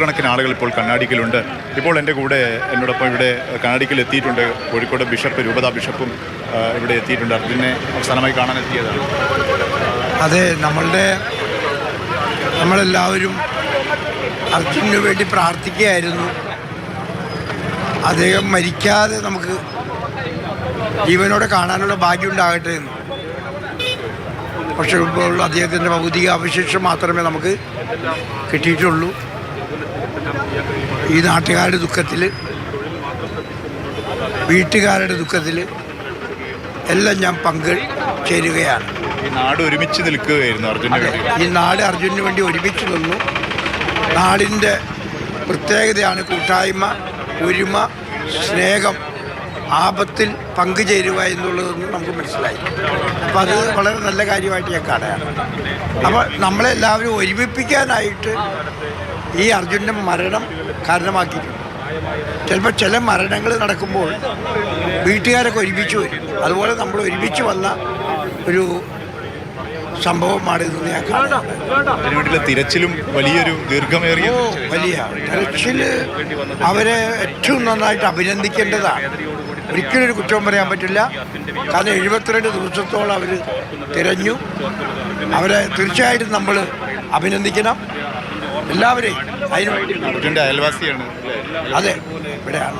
കണക്കിന് ആളുകൾ ഇപ്പോൾ കണ്ണാടിക്കലുണ്ട്. ഇപ്പോൾ എൻ്റെ കൂടെ എന്നോടൊപ്പം ഇവിടെ കണ്ണാടിക്കൽ എത്തിയിട്ടുണ്ട് കോഴിക്കോട് ബിഷപ്പ്, രൂപതാ ബിഷപ്പും ഇവിടെ എത്തിയിട്ടുണ്ട്. അർജുനെ അവസാനമായി കാണാൻ എത്തിയതാണ്. അതെ, നമ്മളെല്ലാവരും അർജുനു വേണ്ടി പ്രാർത്ഥിക്കുകയായിരുന്നു. അദ്ദേഹം മരിക്കാതെ നമുക്ക് ജീവനോടെ കാണാനുള്ള ഭാഗ്യം ഉണ്ടാകട്ടെ എന്ന്. പക്ഷേ ഇപ്പോൾ അദ്ദേഹത്തിൻ്റെ ഭൗതിക അവശേഷം മാത്രമേ നമുക്ക് കിട്ടിയിട്ടുള്ളൂ. ഈ നാട്ടുകാരുടെ ദുഃഖത്തിൽ, വീട്ടുകാരുടെ ദുഃഖത്തിൽ എല്ലാം ഞാൻ ചേരുകയാണ്. ഈ നാട് ഒരുമിച്ച് നിൽക്കുകയായിരുന്നു അർജുന്. ഈ നാട് അർജുനു വേണ്ടി ഒരുമിച്ച് നിന്നു. നാടിൻ്റെ പ്രത്യേകതയാണ് കൂട്ടായ്മ, ഒരുമ, സ്നേഹം, ആപത്തിൽ പങ്കുചേരുക എന്നുള്ളതെന്ന് നമുക്ക് മനസ്സിലായി. അപ്പോൾ അത് വളരെ നല്ല കാര്യമായിട്ട് ഞാൻ കാണുകയാണ്. അപ്പോൾ നമ്മളെല്ലാവരും ഒരുമിപ്പിക്കാനായിട്ട് ഈ അർജുൻ്റെ മരണം കാരണമാക്കിയിട്ടുണ്ട്. ചിലപ്പോൾ ചില മരണങ്ങൾ നടക്കുമ്പോൾ വീട്ടുകാരൊക്കെ ഒരുമിച്ച് വരും. അതുപോലെ നമ്മൾ ഒരുമിച്ച് വന്ന ഒരു സംഭവമാണ് ഇതെന്ന് ഞാൻ കാണുന്നത്. അതിനുവേണ്ടിയുള്ള തിരച്ചിലും വലിയൊരു ദീർഘമേറിയ വലിയ തിരച്ചിൽ അവരെ ഏറ്റവും നന്നായിട്ട് അഭിനന്ദിക്കേണ്ടതാണ്. ഒരിക്കലും ഒരു കുറ്റവും പറയാൻ പറ്റില്ല. കാരണം 72 ദിവസത്തോളം അവർ തിരഞ്ഞു. അവരെ തീർച്ചയായിട്ടും നമ്മൾ അഭിനന്ദിക്കണം എല്ലാവരെയും. അതിനുവേണ്ടി അർജുൻ്റെ അയൽവാസിയാണ്. അതെ, ഇവിടെയാണ്.